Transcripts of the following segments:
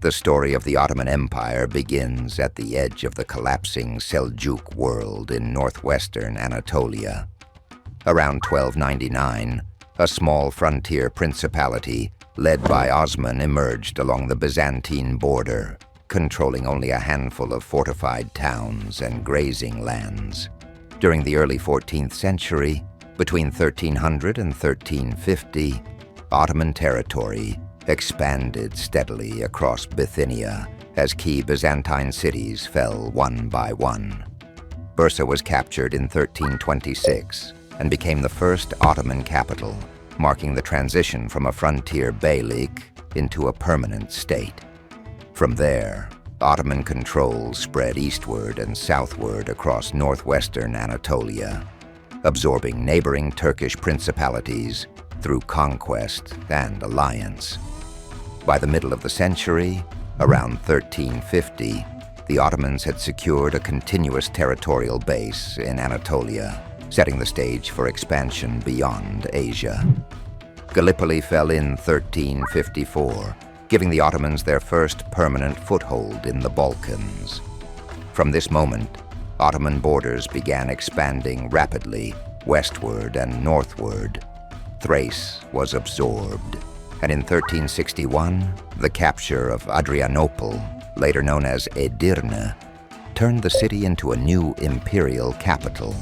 The story of the Ottoman Empire begins at the edge of the collapsing Seljuk world in northwestern Anatolia. Around 1299, a small frontier principality led by Osman emerged along the Byzantine border, controlling only a handful of fortified towns and grazing lands. During the early 14th century, between 1300 and 1350, Ottoman territory expanded steadily across Bithynia as key Byzantine cities fell one by one. Bursa was captured in 1326 and became the first Ottoman capital, marking the transition from a frontier beylik into a permanent state. From there, Ottoman control spread eastward and southward across northwestern Anatolia, absorbing neighboring Turkish principalities through conquest and alliance. By the middle of the century, around 1350, the Ottomans had secured a continuous territorial base in Anatolia, setting the stage for expansion beyond Asia. Gallipoli fell in 1354, giving the Ottomans their first permanent foothold in the Balkans. From this moment, Ottoman borders began expanding rapidly westward and northward. Thrace was absorbed, and in 1361, the capture of Adrianople, later known as Edirne, turned the city into a new imperial capital.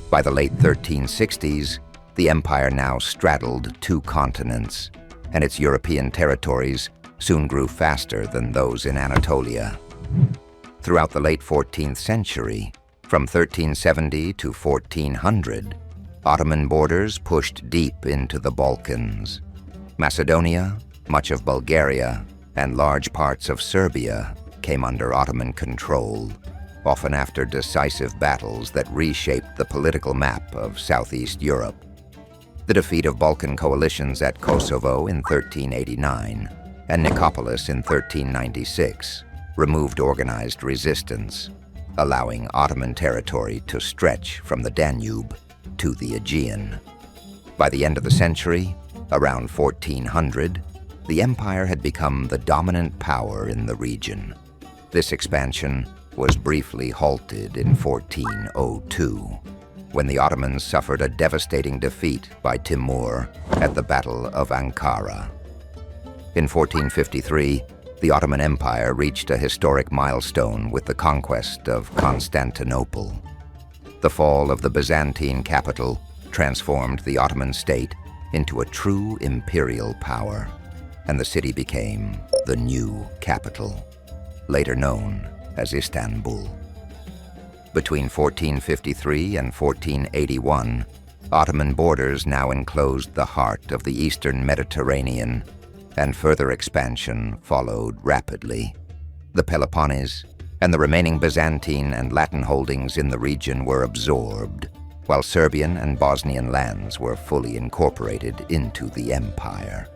By the late 1360s, the empire now straddled two continents, and its European territories soon grew faster than those in Anatolia. Throughout the late 14th century, from 1370 to 1400, Ottoman borders pushed deep into the Balkans. Macedonia, much of Bulgaria, and large parts of Serbia came under Ottoman control, often after decisive battles that reshaped the political map of Southeast Europe. The defeat of Balkan coalitions at Kosovo in 1389 and Nicopolis in 1396 removed organized resistance, allowing Ottoman territory to stretch from the Danube to the Aegean. By the end of the century, around 1400, the empire had become the dominant power in the region. This expansion was briefly halted in 1402, when the Ottomans suffered a devastating defeat by Timur at the Battle of Ankara. In 1453, the Ottoman Empire reached a historic milestone with the conquest of Constantinople. The fall of the Byzantine capital transformed the Ottoman state into a true imperial power, and the city became the new capital, later known as Istanbul. Between 1453 and 1481, Ottoman borders now enclosed the heart of the eastern Mediterranean, and further expansion followed rapidly. The Peloponnese and the remaining Byzantine and Latin holdings in the region were absorbed, while Serbian and Bosnian lands were fully incorporated into the empire.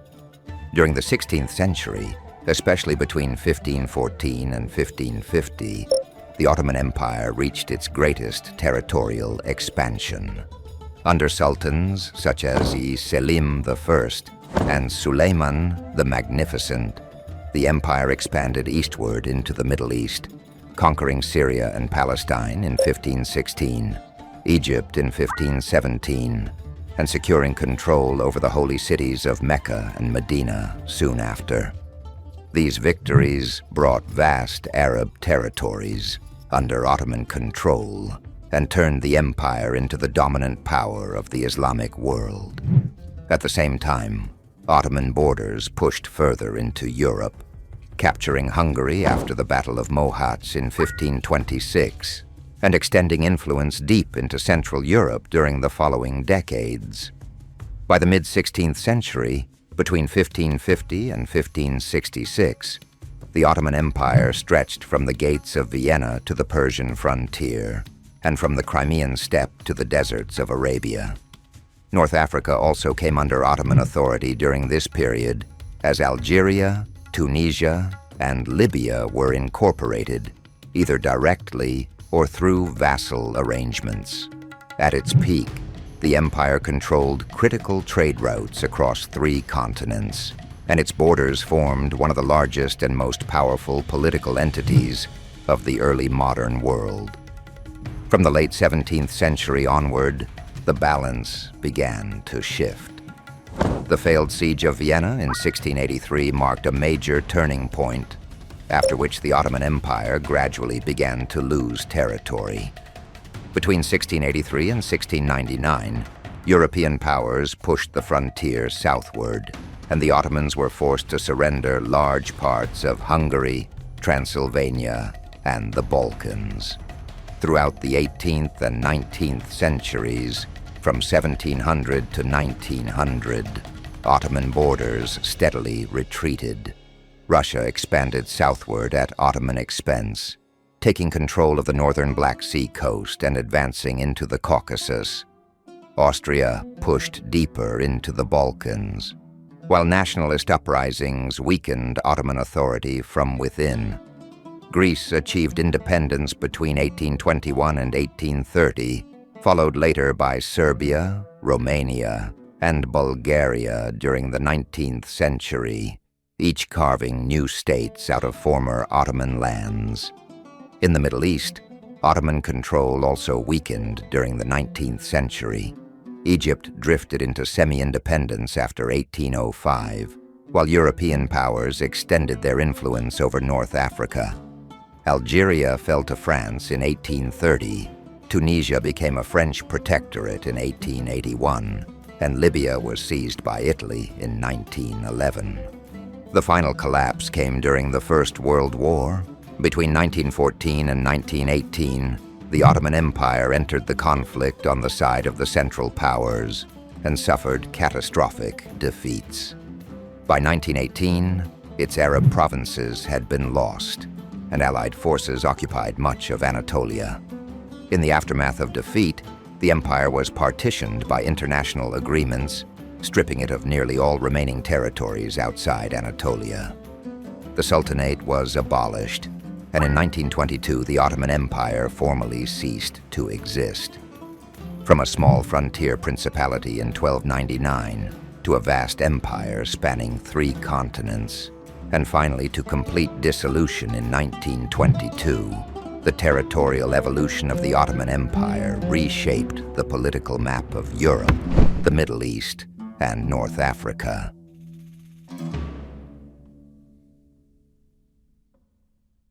During the 16th century, especially between 1514 and 1550, the Ottoman Empire reached its greatest territorial expansion. Under sultans such as Selim I and Suleiman the Magnificent, the empire expanded eastward into the Middle East, conquering Syria and Palestine in 1516, Egypt in 1517, and securing control over the holy cities of Mecca and Medina soon after. These victories brought vast Arab territories under Ottoman control and turned the empire into the dominant power of the Islamic world. At the same time, Ottoman borders pushed further into Europe, capturing Hungary after the Battle of Mohacs in 1526, and extending influence deep into Central Europe during the following decades. By the mid-16th century, between 1550 and 1566, the Ottoman Empire stretched from the gates of Vienna to the Persian frontier, and from the Crimean steppe to the deserts of Arabia. North Africa also came under Ottoman authority during this period, as Algeria, Tunisia, and Libya were incorporated, either directly or through vassal arrangements. At its peak, the empire controlled critical trade routes across 3 continents, and its borders formed one of the largest and most powerful political entities of the early modern world. From the late 17th century onward, the balance began to shift. The failed siege of Vienna in 1683 marked a major turning point, after which the Ottoman Empire gradually began to lose territory. Between 1683 and 1699, European powers pushed the frontier southward, and the Ottomans were forced to surrender large parts of Hungary, Transylvania, and the Balkans. Throughout the 18th and 19th centuries, from 1700 to 1900, Ottoman borders steadily retreated. Russia expanded southward at Ottoman expense, taking control of the northern Black Sea coast and advancing into the Caucasus. Austria pushed deeper into the Balkans, while nationalist uprisings weakened Ottoman authority from within. Greece achieved independence between 1821 and 1830, followed later by Serbia, Romania, and Bulgaria during the 19th century, each carving new states out of former Ottoman lands. In the Middle East, Ottoman control also weakened during the 19th century. Egypt drifted into semi-independence after 1805, while European powers extended their influence over North Africa. Algeria fell to France in 1830, Tunisia became a French protectorate in 1881, and Libya was seized by Italy in 1911. The final collapse came during the First World War. Between 1914 and 1918, the Ottoman Empire entered the conflict on the side of the Central Powers and suffered catastrophic defeats. By 1918, its Arab provinces had been lost, and Allied forces occupied much of Anatolia. In the aftermath of defeat, the empire was partitioned by international agreements, stripping it of nearly all remaining territories outside Anatolia. The Sultanate was abolished, and in 1922 the Ottoman Empire formally ceased to exist. From a small frontier principality in 1299 to a vast empire spanning 3 continents, and finally to complete dissolution in 1922, the territorial evolution of the Ottoman Empire reshaped the political map of Europe, the Middle East, and North Africa.